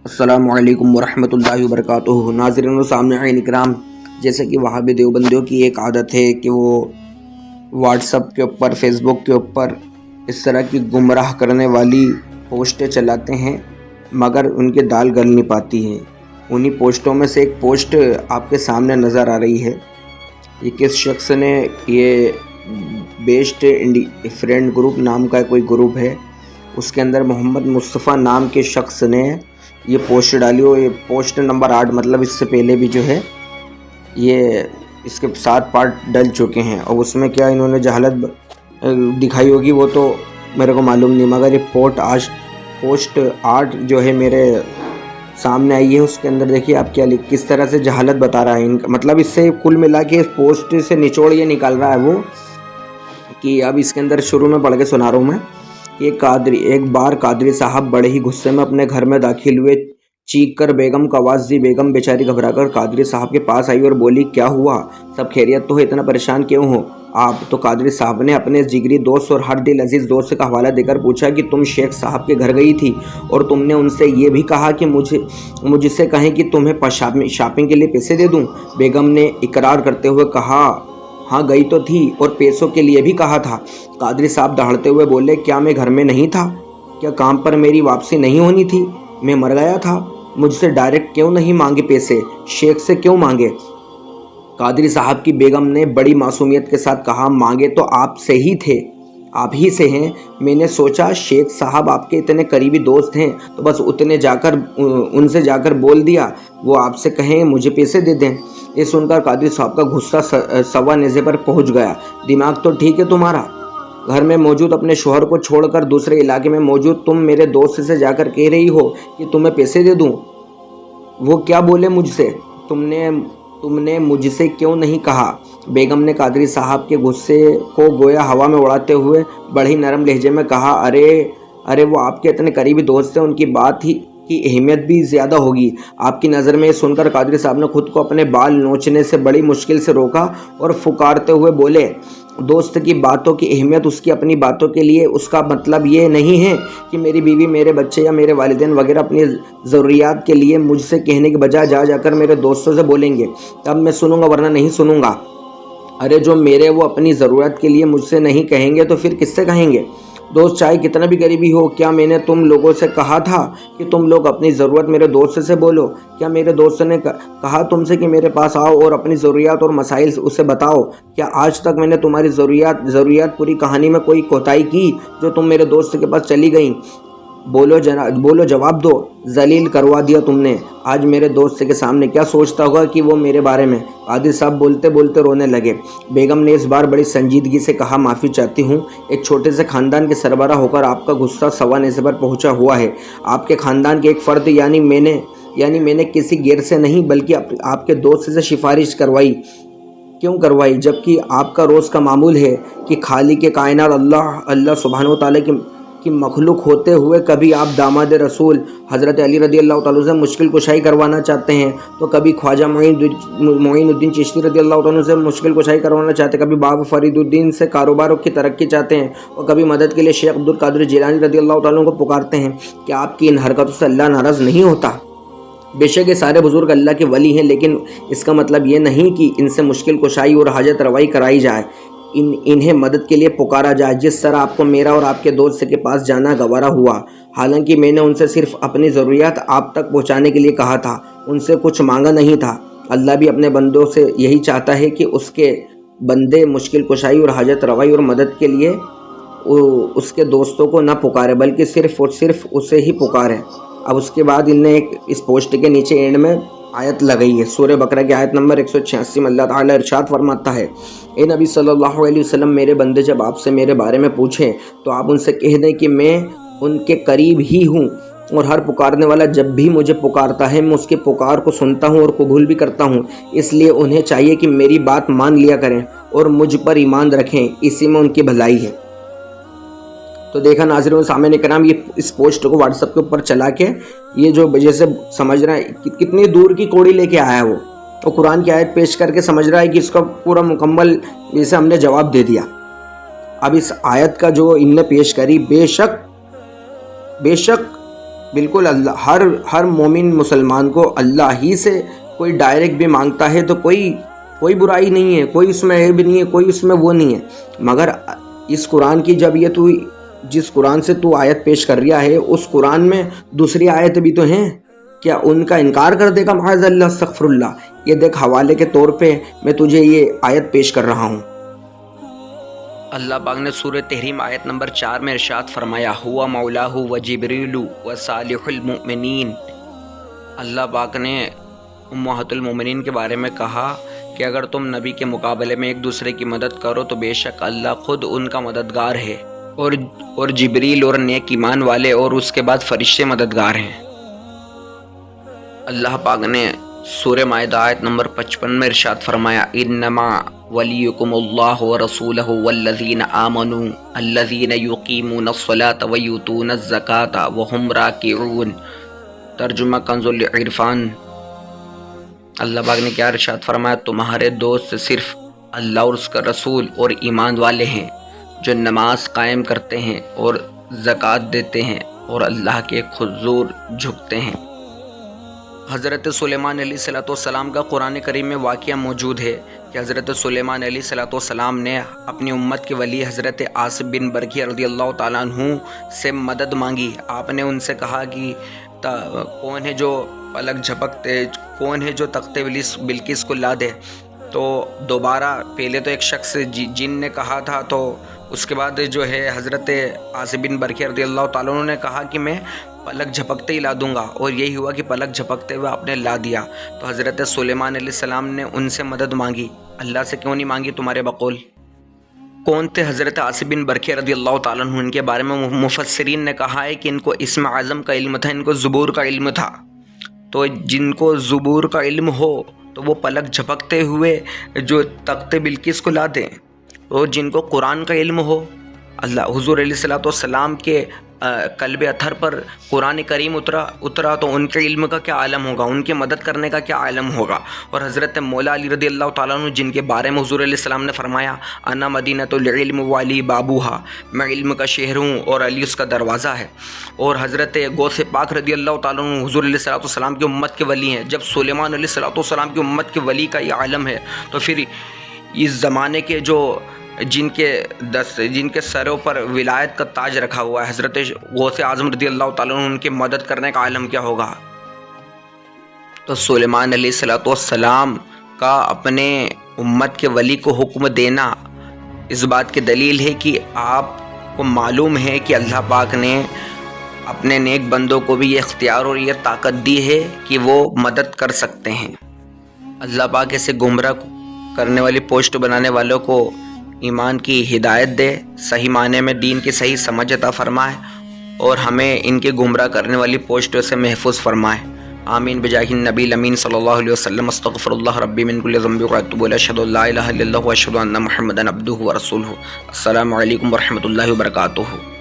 السلام علیکم ورحمۃ اللہ وبرکاتہ۔ ناظرین و سامعین اکرام، جیسے کہ وہابی دیوبندیوں کی ایک عادت ہے کہ وہ واٹس ایپ کے اوپر، فیس بک کے اوپر اس طرح کی گمراہ کرنے والی پوسٹیں چلاتے ہیں، مگر ان کی دال گل نہیں پاتی ہے۔ انہی پوسٹوں میں سے ایک پوسٹ آپ کے سامنے نظر آ رہی ہے۔ یہ کس شخص نے، یہ بیسٹ فرینڈ گروپ نام کا کوئی گروپ ہے، اس کے اندر محمد مصطفیٰ نام کے شخص نے یہ پوسٹ ڈالی ہو۔ یہ پوسٹ نمبر 8، مطلب اس سے پہلے بھی جو ہے یہ اس کے 7 پارٹ ڈل چکے ہیں، اور اس میں کیا انہوں نے جہالت دکھائی ہوگی وہ تو میرے کو معلوم نہیں، مگر یہ پوسٹ 8 جو ہے میرے سامنے آئی ہے، اس کے اندر دیکھیے آپ کس طرح سے جہالت بتا رہا ہے ان کا، مطلب اس سے کل ملا کے اس پوسٹ سے نچوڑ یہ نکال رہا ہے وہ کہ اب اس کے اندر شروع میں پڑھ کے سنا رہا ہوں میں کہ ایک بار قادری صاحب بڑے ہی غصے میں اپنے گھر میں داخل ہوئے، چیخ کر بیگم کو آواز دی۔ بیگم بیچاری گھبرا کر قادری صاحب کے پاس آئی اور بولی، کیا ہوا؟ سب خیریت تو ہے؟ اتنا پریشان کیوں ہو آپ؟ تو قادری صاحب نے اپنے جگری دوست اور ہر دل عزیز دوست کا حوالہ دے کر پوچھا کہ تم شیخ صاحب کے گھر گئی تھی اور تم نے ان سے یہ بھی کہا کہ مجھ سے کہیں کہ تمہیں شاپنگ کے لیے پیسے دے دوں؟ بیگم نے اقرار کرتے ہوئے کہا، ہاں گئی تو تھی، اور پیسوں کے لیے بھی کہا تھا۔ قادری صاحب دہڑتے ہوئے بولے، کیا میں گھر میں نہیں تھا؟ کیا کام پر میری واپسی نہیں ہونی تھی؟ میں مر گیا تھا؟ مجھ سے ڈائریکٹ کیوں نہیں مانگے پیسے؟ شیخ سے کیوں مانگے؟ قادری صاحب کی بیگم نے بڑی معصومیت کے ساتھ کہا، مانگے تو آپ سے ہی تھے، آپ ہی سے ہیں۔ میں نے سوچا شیخ صاحب آپ کے اتنے قریبی دوست ہیں تو بس ان سے جا کر بول دیا وہ آپ سے کہیں مجھے پیسے دے دیں۔ یہ سن کر قادری صاحب کا غصہ سوا نیزے پر پہنچ گیا۔ دماغ تو ٹھیک ہے تمہارا؟ گھر میں موجود اپنے شوہر کو چھوڑ کر دوسرے علاقے میں موجود تم میرے دوست سے جا کر کہہ رہی ہو کہ تمہیں پیسے دے دوں؟ وہ کیا بولے مجھ سے؟ تم نے مجھ سے کیوں نہیں کہا؟ بیگم نے قادری صاحب کے غصے کو گویا ہوا میں اڑاتے ہوئے بڑی نرم لہجے میں کہا، ارے وہ آپ کے اتنے قریبی دوست ہیں، ان کی بات ہی کی اہمیت بھی زیادہ ہوگی آپ کی نظر میں۔ یہ سن کر قادری صاحب نے خود کو اپنے بال نوچنے سے بڑی مشکل سے روکا اور پھکارتے ہوئے بولے، دوست کی باتوں کی اہمیت اس کی اپنی باتوں کے لیے، اس کا مطلب یہ نہیں ہے کہ میری بیوی، میرے بچے یا میرے والدین وغیرہ اپنی ضروریات کے لیے مجھ سے کہنے کے بجائے جا کر میرے دوستوں سے بولیں گے، تب میں سنوں گا ورنہ نہیں سنوں گا۔ ارے جو وہ اپنی ضرورت کے لیے مجھ سے نہیں کہیں گے تو پھر کس سے کہیں گے؟ دوست چاہے کتنا بھی قریبی ہو، کیا میں نے تم لوگوں سے کہا تھا کہ تم لوگ اپنی ضرورت میرے دوست سے بولو؟ کیا میرے دوست نے کہا تم سے کہ میرے پاس آؤ اور اپنی ضروریات اور مسائل اسے بتاؤ؟ کیا آج تک میں نے تمہاری ضروریات پوری کہانی میں کوئی کوتاہی کی جو تم میرے دوست کے پاس چلی گئیں؟ بولو، جواب دو۔ ذلیل کروا دیا تم نے۔ آج میرے دوست کے سامنے کیا سوچتا ہوگا کہ وہ میرے بارے میں؟ قادری صاحب بولتے بولتے رونے لگے۔ بیگم نے اس بار بڑی سنجیدگی سے کہا، معافی چاہتی ہوں، ایک چھوٹے سے خاندان کے سربراہ ہو کر آپ کا غصہ سوا نیزے پر پہنچا ہوا ہے۔ آپ کے خاندان کے ایک فرد یعنی میں نے کسی غیر سے نہیں بلکہ آپ کے دوست سے سفارش کروائی۔ کیوں کروائی؟ جبکہ آپ کا روز کا معمول ہے کہ خالق کائنات اللہ سبحانہ و تعالیٰ کی مخلوق ہوتے ہوئے کبھی آپ داماد رسول حضرت علی رضی اللہ تعالیٰ سے مشکل کشائی کروانا چاہتے ہیں، تو کبھی خواجہ معین الدین چشتی رضی اللہ تعالیٰ سے مشکل کشائی کروانا چاہتے ہیں، کبھی بابا فرید الدین سے کاروباروں کی ترقی چاہتے ہیں، اور کبھی مدد کے لیے شیخ عبد القادر جیلانی رضی اللہ تعالیٰ کو پکارتے ہیں۔ کیا آپ کی ان حرکتوں سے اللہ ناراض نہیں ہوتا؟ بے شک یہ سارے بزرگ اللہ کے ولی ہیں، لیکن اس کا مطلب یہ نہیں کہ ان سے مشکل کشائی اور حاجت روائی کرائی جائے، انہیں مدد کے لیے پکارا جائے، جس طرح آپ کو میرا اور آپ کے دوست کے پاس جانا گوارا ہوا۔ حالانکہ میں نے ان سے صرف اپنی ضروریات آپ تک پہنچانے کے لیے کہا تھا، ان سے کچھ مانگا نہیں تھا۔ اللہ بھی اپنے بندوں سے یہی چاہتا ہے کہ اس کے بندے مشکل کشائی اور حاجت روائی اور مدد کے لیے اس کے دوستوں کو نہ پکارے بلکہ صرف اور صرف اسے ہی پکارے۔ اب اس کے بعد ان نے اس پوسٹ کے نیچے اینڈ میں آیت لگئی ہے، سورہ بقرہ کی آیت نمبر 186 میں اللہ تعالیٰ ارشاد فرماتا ہے، اے نبی صلی اللہ علیہ وسلم، میرے بندے جب آپ سے میرے بارے میں پوچھیں تو آپ ان سے کہہ دیں کہ میں ان کے قریب ہی ہوں، اور ہر پکارنے والا جب بھی مجھے پکارتا ہے میں اس کے پکار کو سنتا ہوں اور قبول بھی کرتا ہوں، اس لیے انہیں چاہیے کہ میری بات مان لیا کریں اور مجھ پر ایمان رکھیں، اسی میں ان کی بھلائی ہے۔ تو دیکھا ناظرین و سامعین کرام، یہ اس پوسٹ کو واٹس ایپ کے اوپر چلا کے یہ جو جیسے سمجھ رہا ہے کتنی دور کی کوڑی لے کے آیا ہے وہ، تو قرآن کی آیت پیش کر کے سمجھ رہا ہے کہ اس کا پورا مکمل جیسے ہم نے جواب دے دیا۔ اب اس آیت کا جو ان نے پیش کری، بے شک بالکل اللہ ہر مومن مسلمان کو اللہ ہی سے کوئی ڈائریکٹ بھی مانگتا ہے تو کوئی برائی نہیں ہے، کوئی اس میں عیب نہیں ہے، کوئی اس میں وہ نہیں ہے، مگر اس قرآن کی جب جس قرآن سے تو آیت پیش کر رہا ہے اس قرآن میں دوسری آیت بھی تو ہیں، کیا ان کا انکار کر دے گا؟ معاذ اللہ، استغفر اللہ۔ یہ دیکھ حوالے کے طور پہ میں تجھے یہ آیت پیش کر رہا ہوں۔ اللہ پاک نے سورہ تحریم آیت نمبر 4 میں ارشاد فرمایا، ہوا مولاہ و جبریل و صالح المؤمنین۔ اللہ پاک نے امہات المومنین کے بارے میں کہا کہ اگر تم نبی کے مقابلے میں ایک دوسرے کی مدد کرو تو بے شک اللہ خود ان کا مددگار ہے، اور جبریل اور نیک ایمان والے اور اس کے بعد فرشتے مددگار ہیں۔ اللہ پاک نے سورہ مائدہ آیت نمبر 55 میں ارشاد فرمایا، انما ولیکم اللہ ورسولہ والذین آمنوا الذین یقیمون الصلاۃ ویؤتون الزکاۃ وہم راکعون۔ ترجمہ کنز العرفان۔ اللہ پاک نے کیا ارشاد فرمایا، تمہارے دوست صرف اللہ اور اس کا رسول اور ایمان والے ہیں جو نماز قائم کرتے ہیں اور زکوٰۃ دیتے ہیں اور اللہ کے حضور جھکتے ہیں۔ حضرت سلیمان علیہ السلام کا قرآن کریم میں واقعہ موجود ہے کہ حضرت سلیمان علیہ السلام نے اپنی امت کے ولی حضرت عاصم بن برقیہ رضی اللہ تعالیٰ عنہ سے مدد مانگی۔ آپ نے ان سے کہا کہ کون ہے جو پلک جھپکتے، کون ہے جو تخت بلقیس کو لا دے؟ تو دوبارہ پہلے تو ایک شخص جن نے کہا تھا، تو اس کے بعد جو ہے حضرت عاصم بن برقیہ رضی اللہ تعالیٰ عنہ نے کہا کہ میں پلک جھپکتے ہی لا دوں گا، اور یہی ہوا کہ پلک جھپکتے ہوئے آپ نے لا دیا۔ تو حضرت سلیمان علیہ السلام نے ان سے مدد مانگی، اللہ سے کیوں نہیں مانگی تمہارے بقول؟ کون تھے حضرت عاصم بن برقیہ رضی اللہ تعالیٰ عنہ؟ ان کے بارے میں مفسرین نے کہا ہے کہ ان کو اسم اعظم کا علم تھا، ان کو زبور کا علم تھا۔ تو جن کو زبور کا علم ہو تو وہ پلک جھپکتے ہوئے جو تخت بلقیس کو لا دیں، اور جن کو قرآن کا علم ہو، اللہ حضور علیہ السلام کے قلب اطہر پر قرآن کریم اترا تو ان کے علم کا کیا عالم ہوگا، ان کے مدد کرنے کا کیا عالم ہوگا۔ اور حضرت مولا علی رضی اللہ تعالیٰ عنہ جن کے بارے میں حضور علیہ السلام نے فرمایا، انا مدینۃ العلم والی بابوہا، میں علم کا شہر ہوں اور علی اس کا دروازہ ہے۔ اور حضرت غوث پاک رضی اللہ تعالیٰ عنہ حضور علیہ السلام کی امت کے ولی ہیں۔ جب سلیمان علیہ السلام کی امت کے ولی کا یہ عالم ہے تو پھر اس زمانے کے جو جن کے سروں پر ولایت کا تاج رکھا ہوا ہے، حضرت غوث اعظم رضی اللہ تعالیٰ عنہ، ان کی مدد کرنے کا عالم کیا ہوگا؟ تو سلیمان علیہ السلام کا اپنے امت کے ولی کو حکم دینا اس بات کی دلیل ہے کہ آپ کو معلوم ہے کہ اللہ پاک نے اپنے نیک بندوں کو بھی یہ اختیار اور یہ طاقت دی ہے کہ وہ مدد کر سکتے ہیں۔ اللہ پاک ایسے گمراہ کرنے والی پوسٹ بنانے والوں کو ایمان کی ہدایت دے، صحیح معنی میں دین کی صحیح سمجھ عطا فرمائے، اور ہمیں ان کے گمراہ کرنے والی پوسٹوں سے محفوظ فرمائے۔ آمین بجاہ النبی الامین صلی اللہ علیہ وسلم۔ استغفر اللہ ربی من کل ذنب واتوب الیہ، اشہد ان لا الہ الا اللہ واشہد ان محمدا عبدہ ورسولہ۔ السلام علیکم ورحمۃ اللہ وبرکاتہ۔